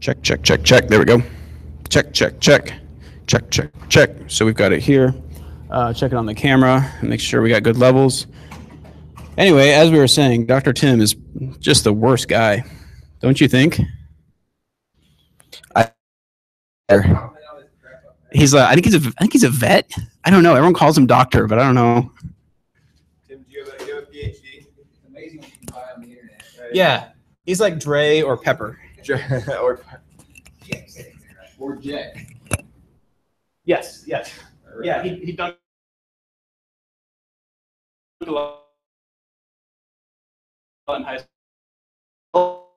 Check, check, check, check. There we go. Check, check, check. Check, check, check. So we've got it here. Check it on the camera and make sure we got good levels. Anyway, as we were saying, Dr. Tim is just the worst guy. Don't you think? He's like, I think he's a vet. I don't know. Everyone calls him doctor, but I don't know. Tim, do you have a PhD? It's amazing what you can buy on the internet. Right? Yeah, he's like Dre or Pepper. Or Jay. Yes, yes. Yeah, he done a lot in high school.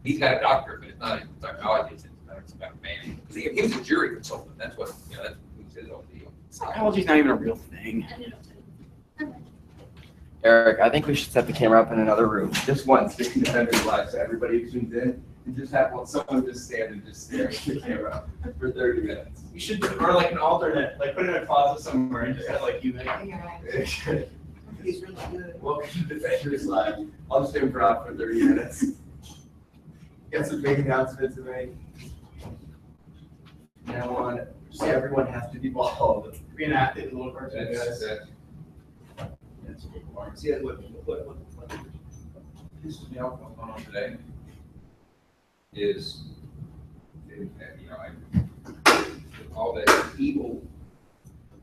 He's got a doctorate, but it's not a psychologist. It's about management. He was a jury consultant. That's what that's his own deal. Psychology's not even a real thing. Eric, I think we should set the camera up in another room, just once, just in Defender's Live, so everybody who tunes in, and just have someone just stand and just stare at the camera for 30 minutes. You should, or like an alternate, like put it in a closet somewhere and just have like you, like, hey, He's really good. Welcome to Defender's Live. I'll just improv for 30 minutes. Got some big announcements to make. Now on, just everyone has to be bald. reenact it in a little cartoon, guys. See what this is now going on today is, all the evil,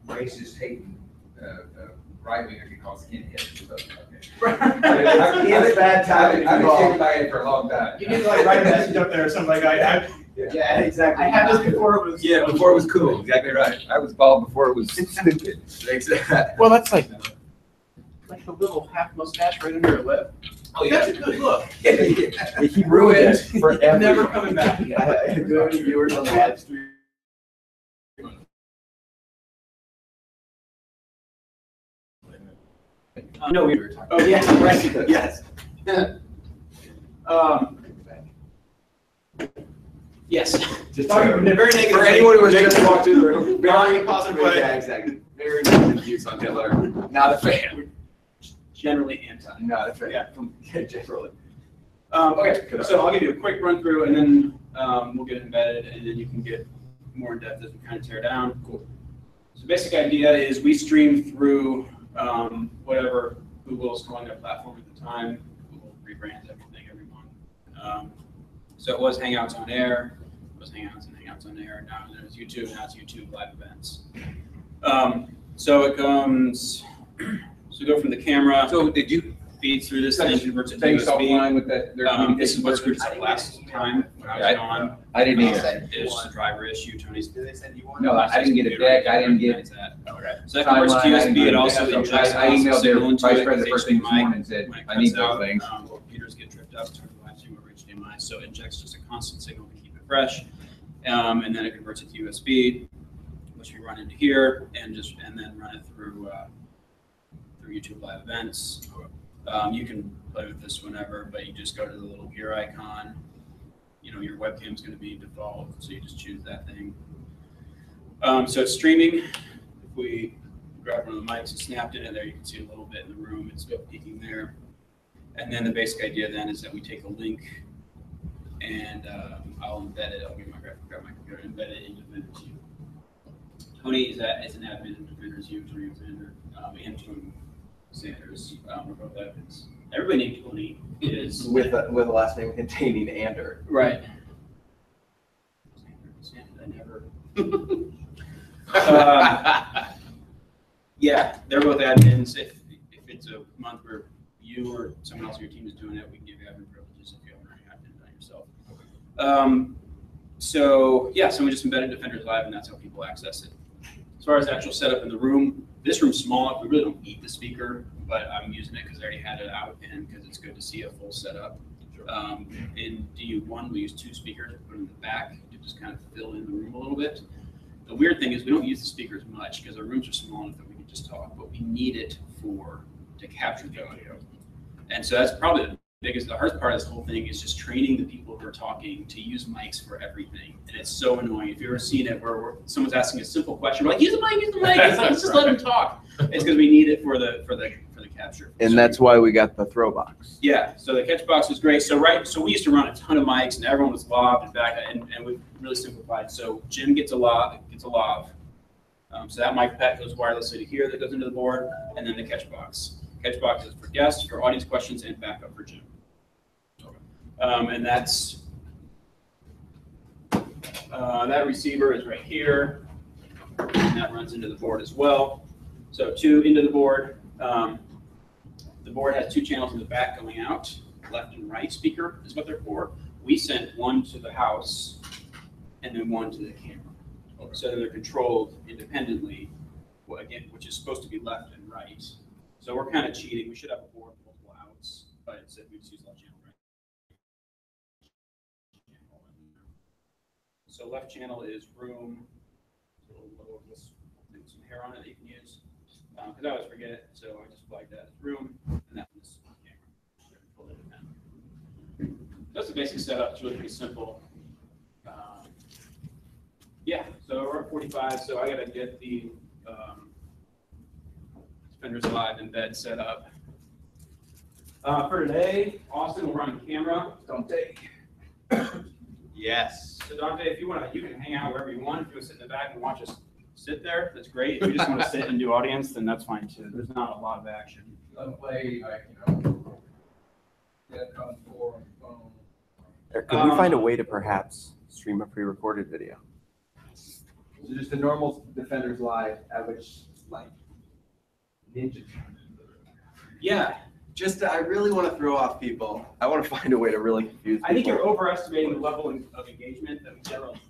racist, hating, right wingers you call skinheads. I've been thinking about it for a long time. You need to like write a message up there or something like Yeah, exactly. I had this before it was. Yeah, before it was cool. Exactly right. I was bald before it was stupid. Exactly. Well, that's like the little half mustache right under your lip. Oh, that's a good look. He ruined it for everyone. Never coming back. Do any viewers on the live stream? No, we were talking. Oh, yeah, right. Yes. Yes. Just very negative. For anyone who has just walked through the room, Very positive way. Yeah, exactly. Very negative views on Hitler. Not a fan. Generally anti. Not a fan. Yeah. Generally. Okay, so I'll give you a quick run through and then we'll get embedded and then you can get more in depth as we kind of tear down. Cool. So basic idea is we stream through whatever Google's calling their platform at the time. Google rebrands everything every month. So it was Hangouts on Air, it was Hangouts and Hangouts on Air, now there's YouTube, now it's YouTube live events. So it comes, so go from the camera. So did you feeds through this thing, converts it to things USB. offline with that? This is what screwed us up last time when I was gone. I didn't either. It's just a driver issue. Tony's. No, I didn't get a deck. I didn't get. Okay. So that converts to USB. It also injects I emailed their signal into vice it, president first thing this morning and said, when it I need cuts out, those things. Computers get tripped up, turn the live stream over HDMI. So it injects just a constant signal to keep it fresh. And then it converts it to USB, which we run into here and then run it through YouTube live events. You can play with this whenever, but you just go to the little gear icon. You know, your webcam's going to be default, so you just choose that thing. So it's streaming. If we grab one of the mics and snapped it in there, you can see a little bit in the room. It's still peeking there. And then the basic idea then is that we take a link and I'll embed it. I'll grab my computer and embed it into Defenders U. Tony is an admin in Defenders U, Tony Alexander, and Tony Sanders. We're both admins. Everybody named Tony is with a last name containing Ander. Right. I never. Yeah, they're both admins. If it's a month where you or someone else on your team is doing it, we can give you admin privileges if you haven't already admin done yourself. So yeah, so we just embedded Defenders Live, and that's how people access it. As far as the actual setup in the room, this room's small. We really don't need the speaker, but I'm using it because I already had it out and because it's good to see a full setup. In DU1, we use 2 speakers. We put them in the back to just kind of fill in the room a little bit. The weird thing is we don't use the speakers much because our rooms are small enough that we can just talk, but we need it to capture the audio. And so that's probably the hardest part of this whole thing is just training the people who are talking to use mics for everything. And it's so annoying. If you've ever seen it where someone's asking a simple question, we're like, use the mic, use the mic. It's like, let's just let them talk. It's because we need it for the capture. And that's why we got the throw box. Yeah, so the catch box is great. So we used to run a ton of mics, and everyone was lobbed and back, and we've really simplified. So Jim gets a lob. So that mic pack goes wirelessly to here, that goes into the board, and then the catch box. Catch box is for guests, for audience questions, and backup for Jim. And that receiver is right here, and that runs into the board as well. So two into the board. The board has two channels in the back going out. Left and right speaker is what they're for. We sent one to the house and then one to the camera. Okay. So that they're controlled independently, again, which is supposed to be left and right. So we're kind of cheating. We should have a board with multiple outs, but instead we just use left channel, right? So left channel is room. Some hair on it that you can use. Because I always forget it, so I just flagged that as room, and that was camera. That's the basic setup. It's really pretty simple. Yeah, so we're at 45, so I got to get the Defenders Live embed set up. For today, Austin will run the camera. Don't take. Yes. So Dante, if you want to, you can hang out wherever you want. If you want to sit in the back and watch us sit there, that's great. If you just want to sit and do audience, then that's fine too. There's not a lot of action. Play, get on the phone. Could we find a way to perhaps stream a pre-recorded video? So just a normal Defenders Live, at which like ninja. Yeah, I really want to throw off people. I want to find a way to really confuse people. I think you're overestimating the level of engagement that we generally.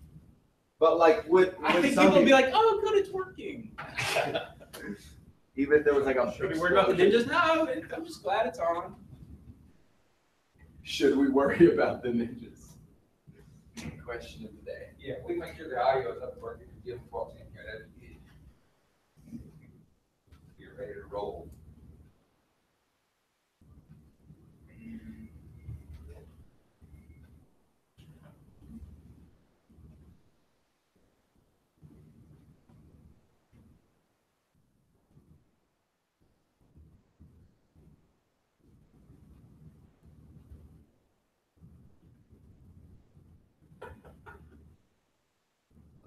But like, I think people will be like, "Oh, good, it's working." Even if there was like a. Should we worry about the ninjas? No, I'm just glad it's on. Should we worry about the ninjas? Question of the day. Yeah, we make sure the audio is up working. Give them 12 in here. That'd be you're ready to roll.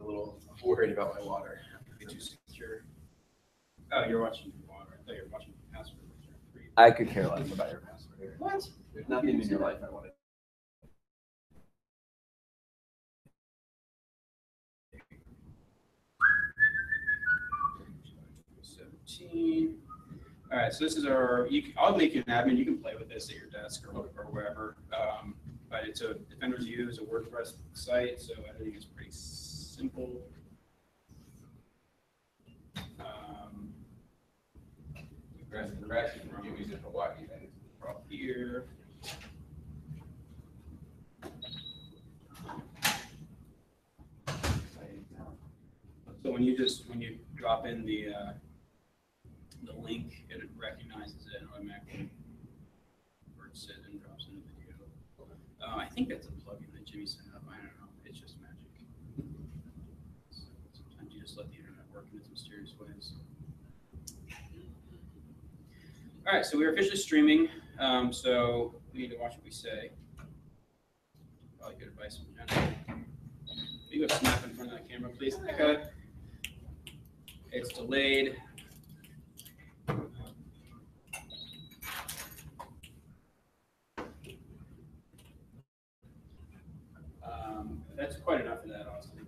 A little worried about my water. Be too secure. Oh, you're watching your water. I thought you were watching your password. I could care less about your password. What? There's nothing in your life I want to. 17. All right, so this is our. I'll make you an admin. You can play with this at your desk or wherever. But it's a Defenders use a WordPress site, so editing is pretty simple. The crashing from Jimmy's in Hawaii. That is From here. So when you drop in the link, it recognizes it and automatically converts it and drops in the video. I think that's a plugin that Jimmy set up. I don't know. It's just magic. So sometimes you just let the internet work in its mysterious ways. All right, so we're officially streaming. So we need to watch what we say. Probably good advice from Jen. You go snap in front of that camera, please. Okay. It's delayed. That's quite enough of that, Austin.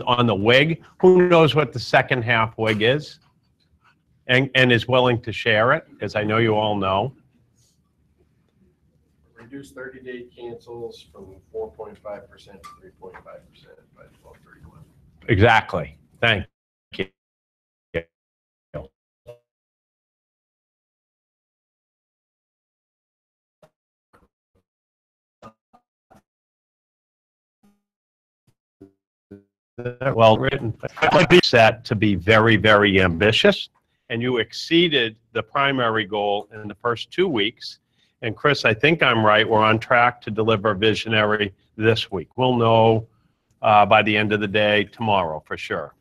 on the WIG. Who knows what the second half WIG is? And is willing to share it, as I know you all know. Reduce 30-day cancels from 4.5% to 3.5% by 12/31. Exactly. Thank you. Well written. I'd be set to be very, very ambitious, and you exceeded the primary goal in the first 2 weeks. And Chris, I think I'm right. We're on track to deliver visionary this week. We'll know by the end of the day tomorrow for sure,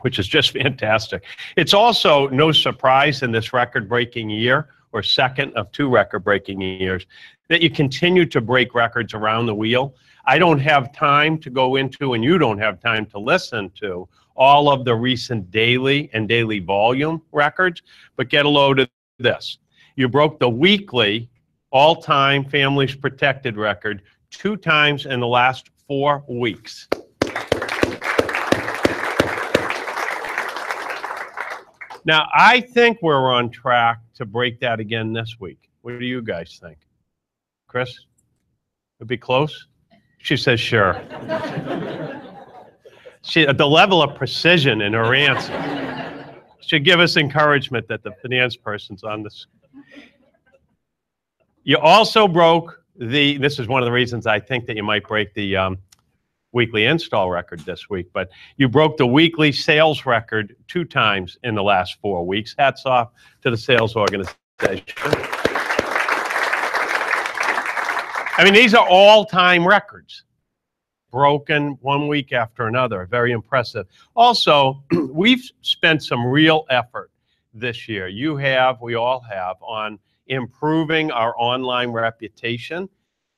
which is just fantastic. It's also no surprise in this record-breaking year, or second of 2 record-breaking years, that you continue to break records around the wheel. I don't have time to go into, and you don't have time to listen to, all of the recent daily and daily volume records, but get a load of this. You broke the weekly all-time Families Protected record 2 times in the last 4 weeks. Now, I think we're on track to break that again this week. What do you guys think? Chris? Would be close? She says, sure. The level of precision in her answer should give us encouragement that the finance person's on this. You also broke this is one of the reasons I think that you might break the weekly install record this week, but you broke the weekly sales record 2 times in the last 4 weeks. Hats off to the sales organization. I mean, these are all-time records, broken 1 week after another. Very impressive. Also, we've spent some real effort this year. You have, we all have, on improving our online reputation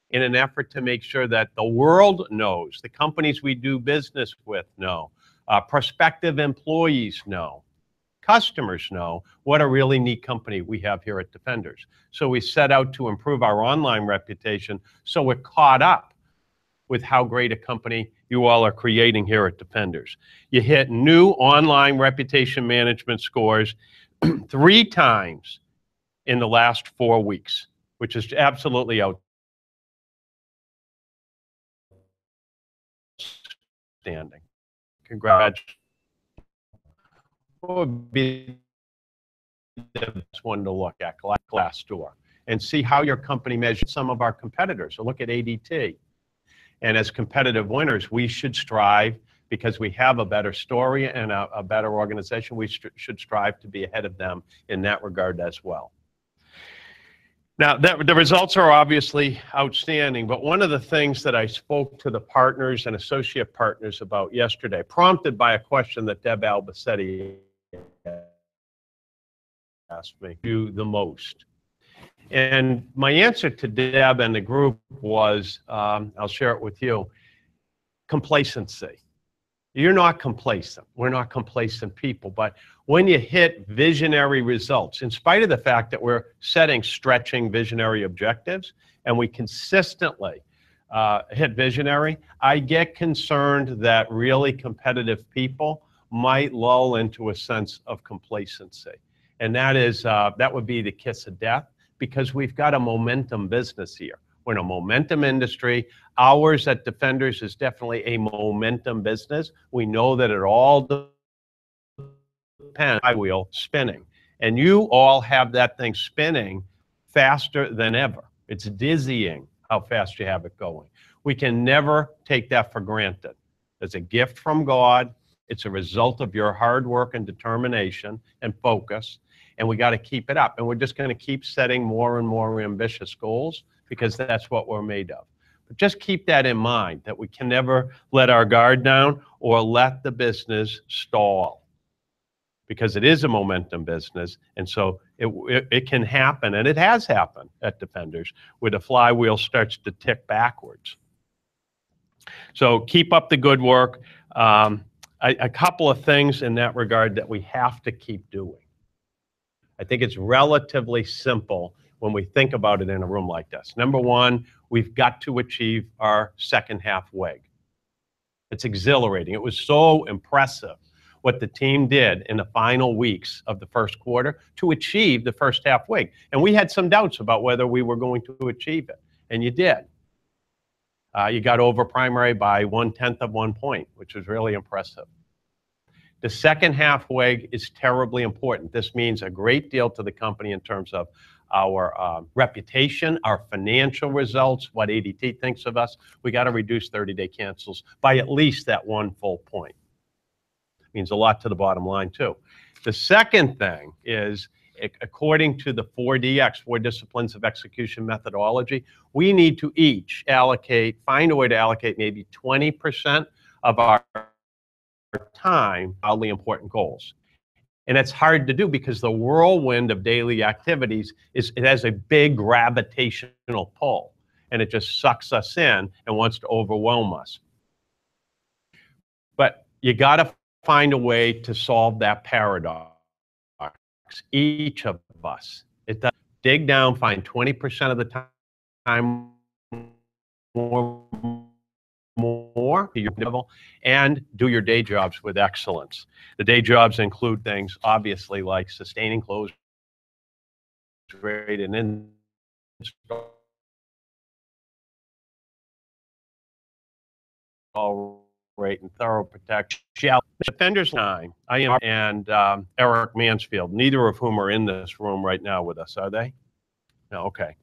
in an effort to make sure that the world knows, the companies we do business with know, prospective employees know, customers know what a really neat company we have here at Defenders. So we set out to improve our online reputation so we're caught up with how great a company you all are creating here at Defenders. You hit new online reputation management scores 3 times in the last 4 weeks, which is absolutely outstanding. Congratulations. What would be the best one to look at? Glassdoor, and see how your company measures some of our competitors. So look at ADT. And as competitive winners, we should strive, because we have a better story and a better organization, we should strive to be ahead of them in that regard as well. Now, the results are obviously outstanding, but one of the things that I spoke to the partners and associate partners about yesterday, prompted by a question that Deb Albacetti asked me, do the most. And my answer to Deb and the group was, I'll share it with you, complacency. You're not complacent. We're not complacent people. But when you hit visionary results, in spite of the fact that we're setting stretching visionary objectives, and we consistently hit visionary, I get concerned that really competitive people might lull into a sense of complacency. And that would be the kiss of death, because we've got a momentum business here. We're in a momentum industry. Ours at Defenders is definitely a momentum business. We know that it all depends on the wheel spinning. And you all have that thing spinning faster than ever. It's dizzying how fast you have it going. We can never take that for granted. It's a gift from God. It's a result of your hard work and determination and focus. And we got to keep it up. And we're just going to keep setting more and more ambitious goals, because that's what we're made of. But just keep that in mind, that we can never let our guard down or let the business stall, because it is a momentum business. And so it can happen, and it has happened at Defenders, where the flywheel starts to tick backwards. So keep up the good work. A couple of things in that regard that we have to keep doing. I think it's relatively simple when we think about it in a room like this. Number one, we've got to achieve our second half WIG. It's exhilarating. It was so impressive what the team did in the final weeks of the first quarter to achieve the first half win. And we had some doubts about whether we were going to achieve it, and you did. You got over primary by 1/10 of 1 point, which was really impressive. The second half WEG is terribly important. This means a great deal to the company in terms of our reputation, our financial results, what ADT thinks of us. We got to reduce 30-day cancels by at least that 1 full point. It means a lot to the bottom line too. The second thing is, according to the 4DX, 4 Disciplines of Execution methodology, we need to each find a way to allocate maybe 20% of our time on wildly important goals. And it's hard to do because the whirlwind of daily activities it has a big gravitational pull, and it just sucks us in and wants to overwhelm us. But you got to find a way to solve that paradox. Each of us, it does dig down, find 20% of the time more to your level, and do your day jobs with excellence. The day jobs include things, obviously, like sustaining close rate and install rate and thorough protection. Defenders line, I am, and Eric Mansfield, neither of whom are in this room right now with us, are they? No, okay.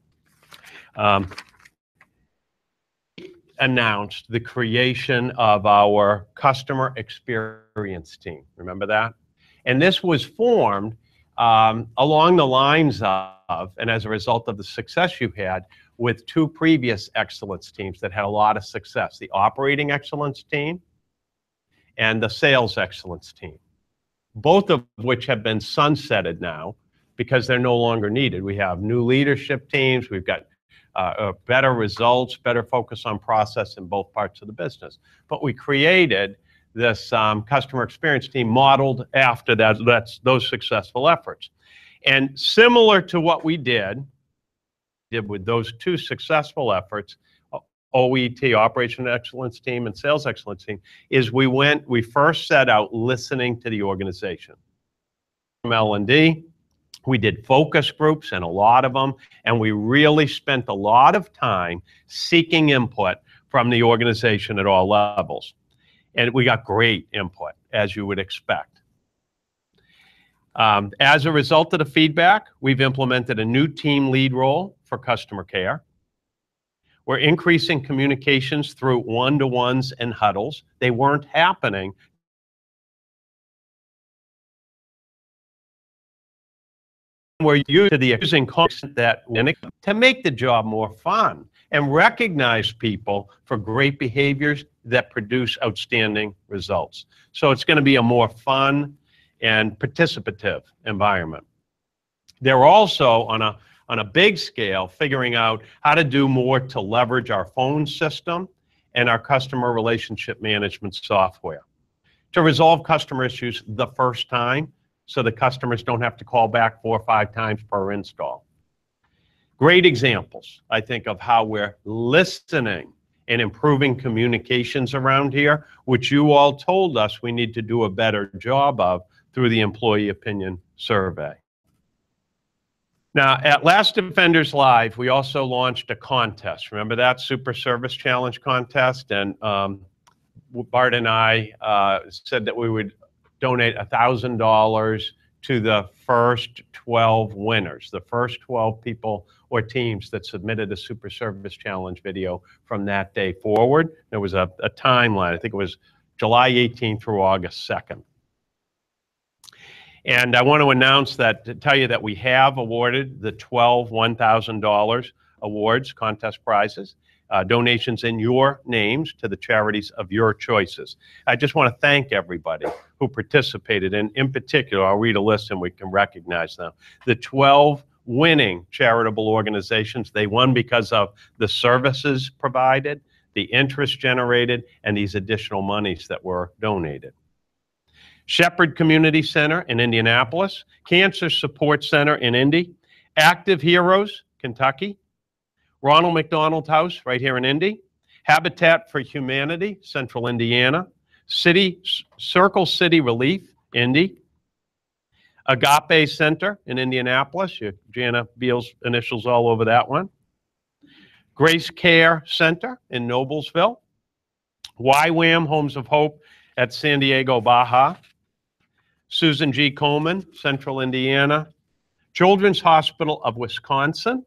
Announced the creation of our customer experience team. Remember that? And this was formed along the lines of, and as a result of the success you had with 2 previous excellence teams that had a lot of success, the operating excellence team and the sales excellence team, both of which have been sunsetted now because they're no longer needed. We have new leadership teams. We've got better results, better focus on process in both parts of the business. But we created this customer experience team modeled after those successful efforts. And similar to what we did with those 2 successful efforts, OET, Operation Excellence Team, and Sales Excellence Team, is we first set out listening to the organization. From L&D, we did focus groups, and a lot of them, and we really spent a lot of time seeking input from the organization at all levels. And we got great input, as you would expect. As a result of the feedback, we've implemented a new team lead role for customer care. We're increasing communications through one-to-ones and huddles. They weren't happening. We're using content that to make the job more fun and recognize people for great behaviors that produce outstanding results. So it's going to be a more fun and participative environment. They're also on a big scale figuring out how to do more to leverage our phone system and our customer relationship management software to resolve customer issues the first time, so the customers don't have to call back 4 or 5 times per install. Great examples, I think, of how we're listening and improving communications around here, which you all told us we need to do a better job of through the employee opinion survey. Now, at Last Defenders Live, we also launched a contest. Remember that Super Service Challenge contest? And Bart and I said that we would donate $1,000 to the first 12 winners, the first 12 people or teams that submitted a Super Service Challenge video from that day forward. There was a timeline. I think it was July 18th through August 2nd. And I want to tell you that we have awarded the 12 $1,000 awards, contest prizes, donations in your names to the charities of your choices. I just want to thank everybody who participated, and in particular, I'll read a list and we can recognize them. The 12 winning charitable organizations, they won because of the services provided, the interest generated, and these additional monies that were donated. Shepherd Community Center in Indianapolis, Cancer Support Center in Indy, Active Heroes, Kentucky, Ronald McDonald House right here in Indy, Habitat for Humanity, Central Indiana. Circle City Relief, Indy. Agape Center in Indianapolis. Jana Beal's initials all over that one. Grace Care Center in Noblesville. YWAM Homes of Hope at San Diego, Baja. Susan G. Coleman, Central Indiana. Children's Hospital of Wisconsin.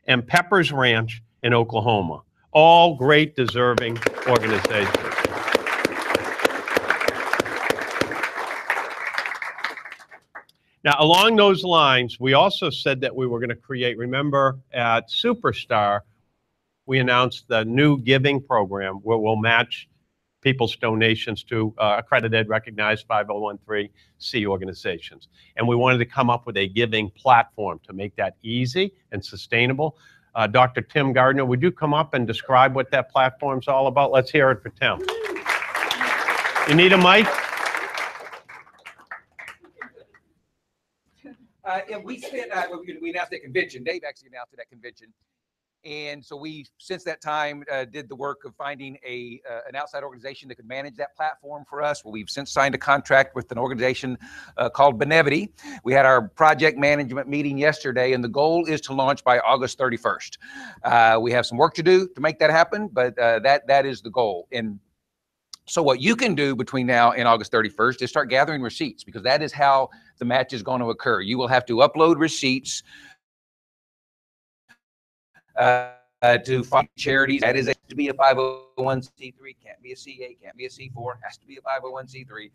And Pepper's Ranch in Oklahoma. All great, deserving organizations. Now, along those lines, we also said that we were going to create, remember at Superstar, we announced the new giving program where we'll match people's donations to accredited, recognized 501(c) organizations. And we wanted to come up with a giving platform to make that easy and sustainable. Dr. Tim Gardner, would you come up and describe what that platform's all about? Let's hear it for Tim. You need a mic? Yeah, we spent, we announced at convention. Dave actually announced it at convention. And so we, since that time, did the work of finding an outside organization that could manage that platform for us. Well, we've since signed a contract with an organization called Benevity. We had our project management meeting yesterday, and the goal is to launch by August 31st. We have some work to do to make that happen, but that is the goal. And so what you can do between now and August 31st is start gathering receipts, because that is how the match is going to occur. You will have to upload receipts to fund charities. That is to be a 501c3, can't be a CA, can't be a C4, has to be a 501c3.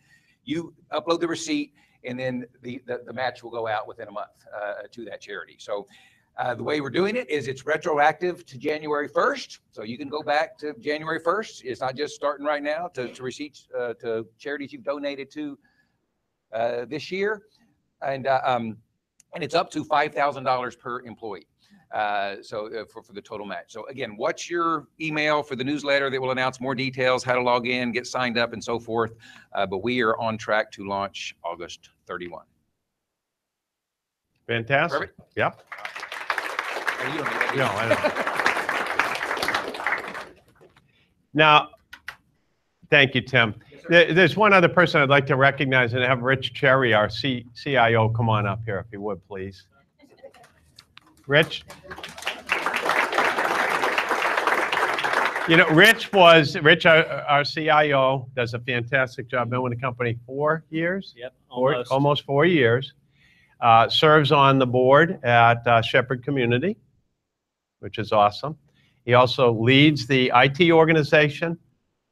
You upload the receipt, and then the match will go out within a month to that charity. So the way we're doing it is it's retroactive to January 1st. So you can go back to January 1st. It's not just starting right now to receipts to charities you've donated to this year. And it's up to $5,000 per employee. For the total match. So again, what's your email for the newsletter that will announce more details, how to log in, get signed up, and so forth. But we are on track to launch August 31. Fantastic. Perfect. Yep. Oh, you don't need that, do No, you? I don't. Now, thank you, Tim. There's one other person I'd like to recognize, and have Rich Cherry, our CIO, come on up here if he would, please. Rich? You know, Rich, our CIO, does a fantastic job. Been with the company 4 years? Yep, Almost 4 years. Serves on the board at Shepherd Community, which is awesome. He also leads the IT organization,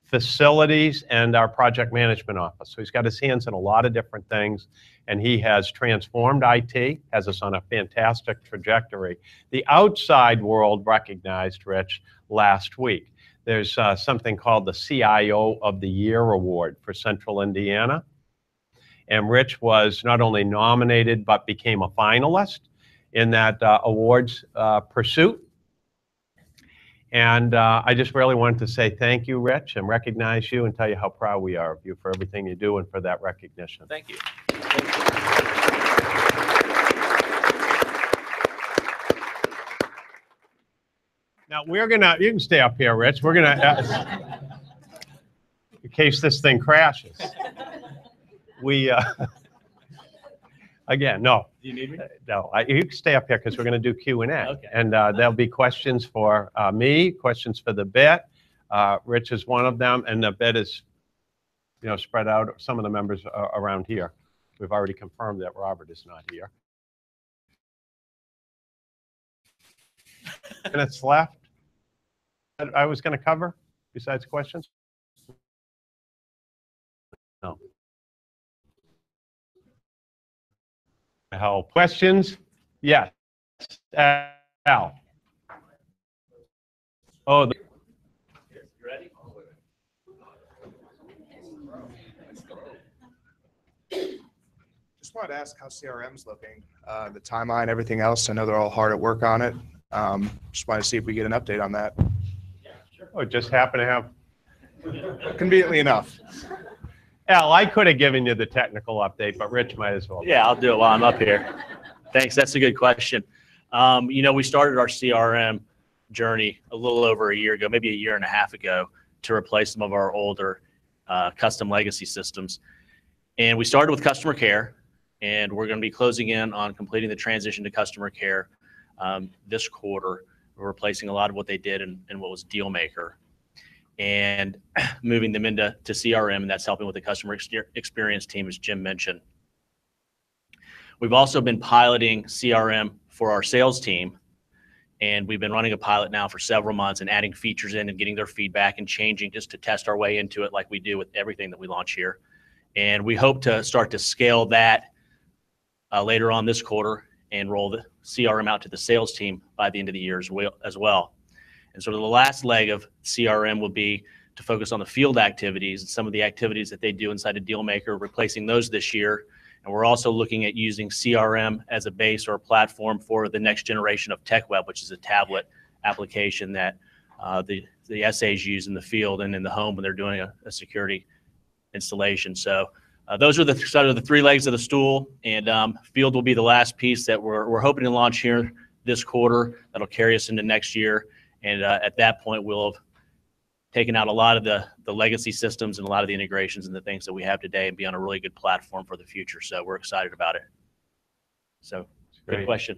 facilities, and our project management office. So he's got his hands in a lot of different things, and he has transformed IT, has us on a fantastic trajectory. The outside world recognized Rich last week. There's something called the CIO of the Year Award for Central Indiana. And Rich was not only nominated, but became a finalist in that awards pursuit. And I just really wanted to say thank you, Rich, and recognize you and tell you how proud we are of you for everything you do and for that recognition. Thank you. Now, you can stay up here, Rich. We're gonna, in case this thing crashes. Again, no. Do you need me? No, you can stay up here because we're going to do Q&A. Okay. And there'll be questions for me, questions for the bit. Rich is one of them, and the bit is, spread out. Some of the members are around here. We've already confirmed that Robert is not here. Minutes left. I was going to cover besides questions. No. Help. Questions? Yes. Al. Oh, Ready? Just wanted to ask how CRM's looking, the timeline, everything else. I know they're all hard at work on it. Just wanted to see if we get an update on that. Yeah, sure. oh, just happen to have. Conveniently enough. Al, I could have given you the technical update, but Rich might as well. Yeah, I'll do it while I'm up here. Thanks. That's a good question. We started our CRM journey a little over a year ago, maybe a year and a half ago, to replace some of our older custom legacy systems. And we started with customer care, and we're going to be closing in on completing the transition to customer care this quarter. We're replacing a lot of what they did in what was DealMaker, and moving them into CRM, and that's helping with the customer experience team, as Jim mentioned. We've also been piloting CRM for our sales team, and we've been running a pilot now for several months and adding features in and getting their feedback and changing just to test our way into it like we do with everything that we launch here. And we hope to start to scale that later on this quarter and roll the CRM out to the sales team by the end of the year as well. And sort of the last leg of CRM will be to focus on the field activities and some of the activities that they do inside of DealMaker, replacing those this year. And we're also looking at using CRM as a base or a platform for the next generation of TechWeb, which is a tablet application that the SAs use in the field and in the home when they're doing a security installation. So those are the sort of the three legs of the stool, and field will be the last piece that we're hoping to launch here this quarter. That'll carry us into next year, and at that point we'll have taken out a lot of the legacy systems and a lot of the integrations and the things that we have today, and be on a really good platform for the future. So we're excited about it. So good question.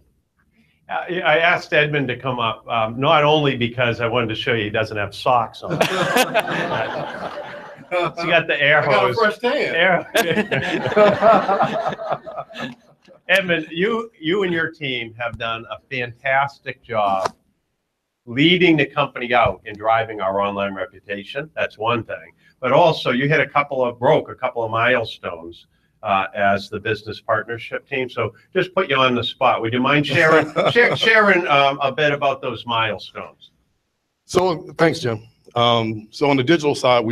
I asked Edmund to come up, not only because I wanted to show you he doesn't have socks on. So you got the air hose. I got a fresh tan. Edmund, you and your team have done a fantastic job leading the company out in driving our online reputation. That's one thing. But also you hit a couple of milestones as the business partnership team. So just put you on the spot. Would you mind sharing a bit about those milestones? So thanks, Jim. So on the digital side,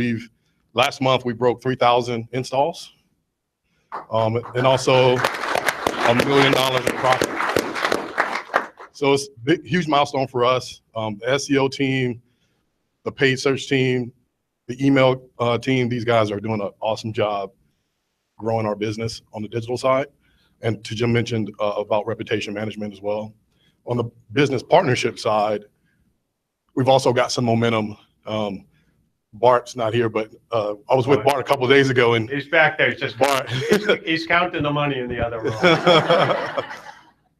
last month we broke 3,000 installs, and also $1 million in profit. So it's a huge milestone for us. The SEO team, the paid search team, the email team, these guys are doing an awesome job growing our business on the digital side. And to Jim mentioned about reputation management as well. On the business partnership side, we've also got some momentum. Bart's not here, but I was with Bart a couple of days ago, and he's back there. He's just Bart. He's counting the money in the other room.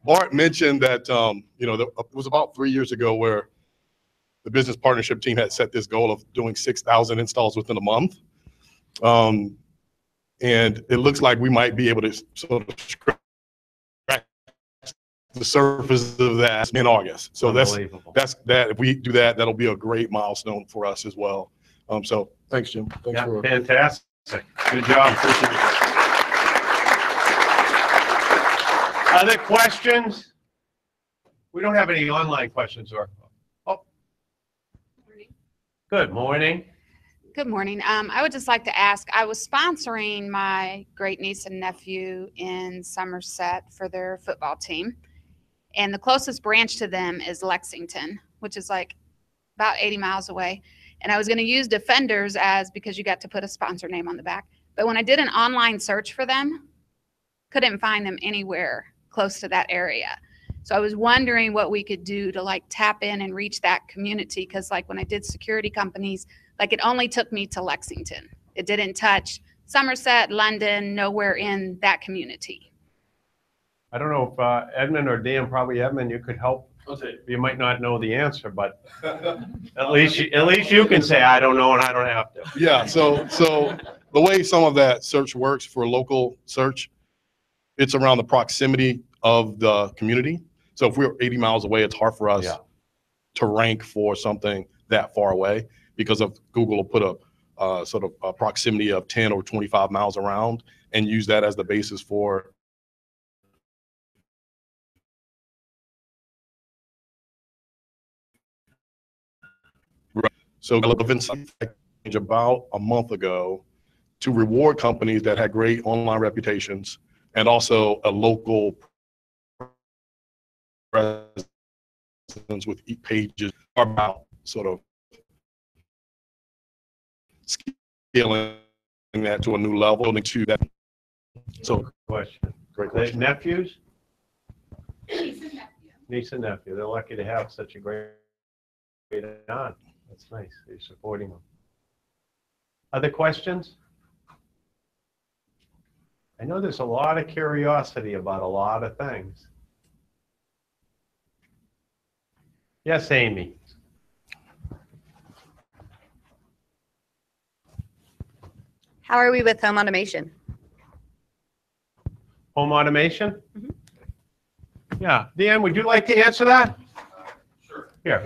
Bart mentioned that it was about 3 years ago where the business partnership team had set this goal of doing 6,000 installs within a month, and it looks like we might be able to sort of scratch the surface of that in August. So that's that. If we do that, that'll be a great milestone for us as well. So thanks, Jim. Thanks for fantastic. Good job. Other questions? We don't have any online questions, or good morning. Good morning. I would just like to ask, I was sponsoring my great niece and nephew in Somerset for their football team. And the closest branch to them is Lexington, which is like about 80 miles away. And I was going to use Defenders because you got to put a sponsor name on the back. But when I did an online search for them, couldn't find them anywhere close to that area. So I was wondering what we could do to like tap in and reach that community. Because like when I did security companies, like it only took me to Lexington. It didn't touch Somerset, London, nowhere in that community. I don't know if Edmund or Dan, probably Edmund, you could help. You might not know the answer, but at least you can say I don't know and I don't have to. Yeah. So the way some of that search works for local search, it's around the proximity of the community. So if we're 80 miles away, it's hard for us to rank for something that far away, because of Google will put a sort of a proximity of 10 or 25 miles around and use that as the basis for So events about a month ago to reward companies that had great online reputations and also a local presence with pages about sort of scaling that to a new level and to that. So question. Great question. Nephews? Niece and nephew. They're lucky to have such a great on. That's nice. You're supporting them. Other questions? I know there's a lot of curiosity about a lot of things. Yes, Amy. How are we with home automation? Home automation? Yeah. Dan, would you like to answer that? Sure. Here.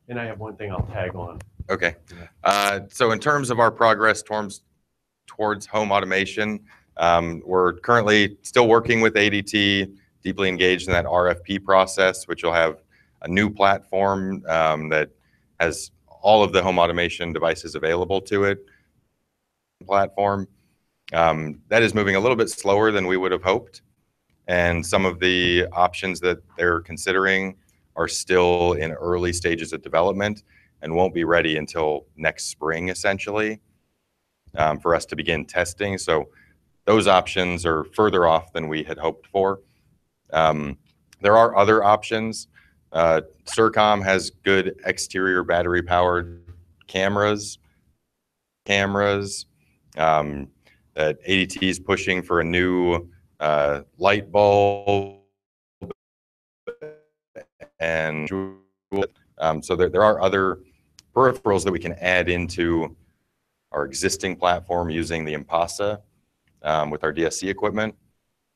And I have one thing I'll tag on. Okay. So in terms of our progress towards home automation, we're currently still working with ADT, deeply engaged in that RFP process, which will have a new platform that has all of the home automation devices available to it. Platform that is moving a little bit slower than we would have hoped, and some of the options that they're considering are still in early stages of development and won't be ready until next spring, essentially, for us to begin testing. So those options are further off than we had hoped for. There are other options. Sercom has good exterior battery-powered cameras. That ADT is pushing for a new light bulb, and so there are other peripherals that we can add into our existing platform using the Impasa with our DSC equipment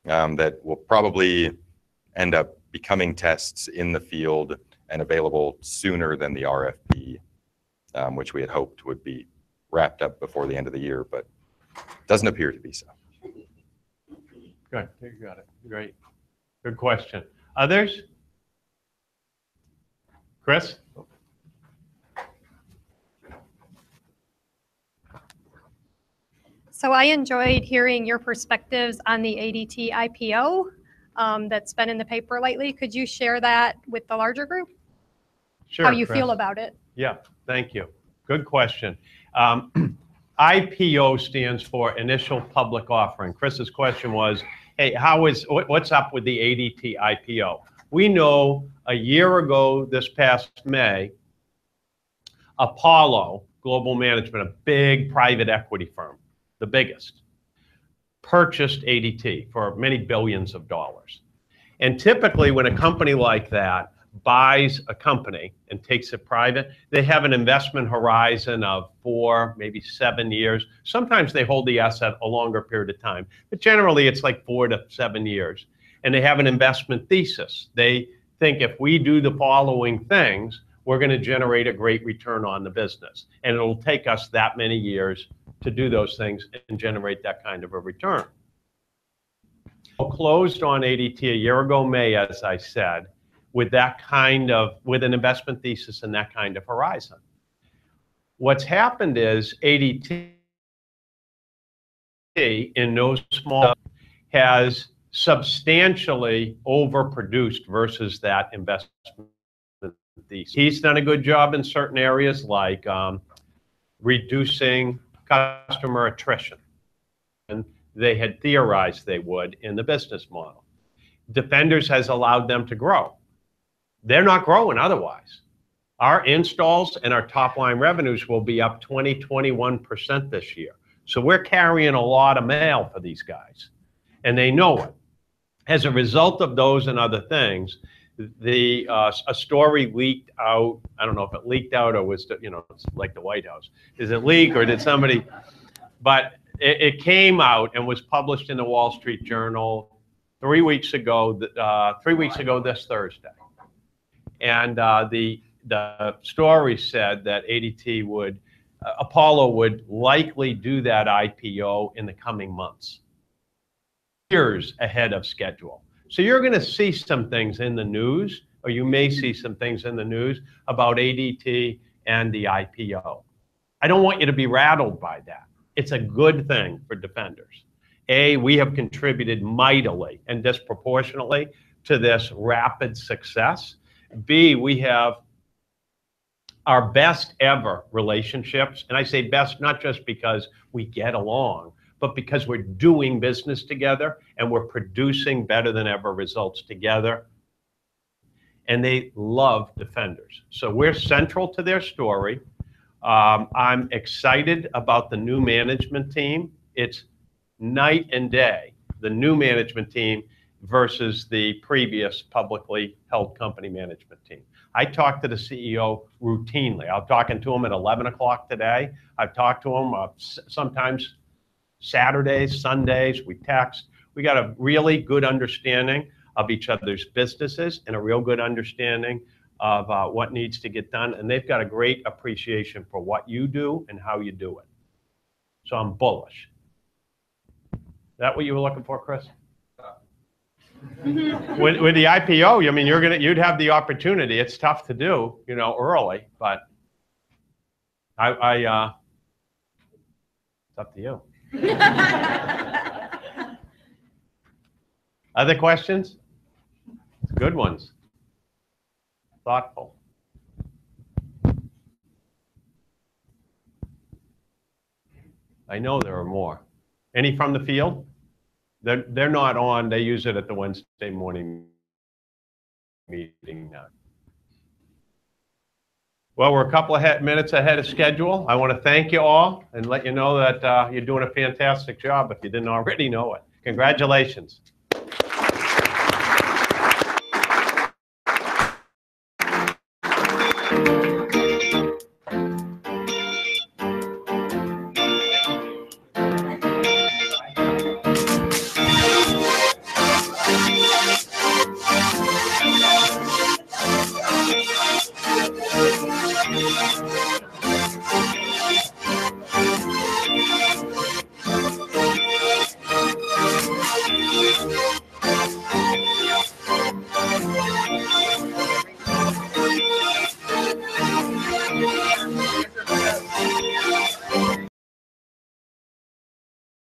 that will probably end up becoming tests in the field and available sooner than the RFP, which we had hoped would be wrapped up before the end of the year, but doesn't appear to be so. Good. You got it. Great. Good question. Others? Chris? So I enjoyed hearing your perspectives on the ADT IPO that's been in the paper lately. Could you share that with the larger group? Sure. How you Chris. feel about it? Yeah, thank you. Good question. IPO stands for Initial Public Offering. Chris's question was, hey, what's up with the ADT IPO? We know a year ago, this past May, Apollo Global Management, a big private equity firm, the biggest, purchased ADT for many billions of dollars. And typically when a company like that buys a company and takes it private, they have an investment horizon of 4, maybe 7 years. Sometimes they hold the asset a longer period of time, but generally it's like 4 to 7 years. And they have an investment thesis. They think if we do the following things, we're going to generate a great return on the business. And it'll take us that many years to do those things and generate that kind of a return. Closed on ADT a year ago, May, as I said, with an investment thesis and that kind of horizon. What's happened is ADT in no small has substantially overproduced versus that investment thesis. He's done a good job in certain areas like reducing customer attrition. And they had theorized they would in the business model. Defenders has allowed them to grow. They're not growing otherwise. Our installs and our top line revenues will be up 21% this year. So we're carrying a lot of mail for these guys, and they know it. As a result of those and other things, a story leaked out. I don't know if it leaked out or was, it's like the White House. Is it leak or did somebody? But it came out and was published in the Wall Street Journal 3 weeks ago. 3 weeks ago this Thursday, and the story said that Apollo would likely do that IPO in the coming months, years ahead of schedule. So you're going to see some things in the news, or you may see some things in the news about ADT and the IPO. I don't want you to be rattled by that. It's a good thing for Defenders. A, we have contributed mightily and disproportionately to this rapid success. B, we have our best ever relationships. And I say best not just because we get along, but because we're doing business together and we're producing better than ever results together. And they love Defenders. So we're central to their story. I'm excited about the new management team. It's night and day, the new management team versus the previous publicly held company management team. I talk to the CEO routinely. I'm talking to him at 11 o'clock today. I've talked to him sometimes Saturdays, Sundays, we text. We got a really good understanding of each other's businesses and a real good understanding of what needs to get done. And they've got a great appreciation for what you do and how you do it. So I'm bullish. Is that what you were looking for, Chris? With the IPO, I mean, you'd have the opportunity. It's tough to do, early, but it's up to you. Other questions? Good ones. Thoughtful. I know there are more. Any from the field? They're not on. They use it at the Wednesday morning meeting now. Well, we're a couple of minutes ahead of schedule. I want to thank you all and let you know that you're doing a fantastic job if you didn't already know it. Congratulations.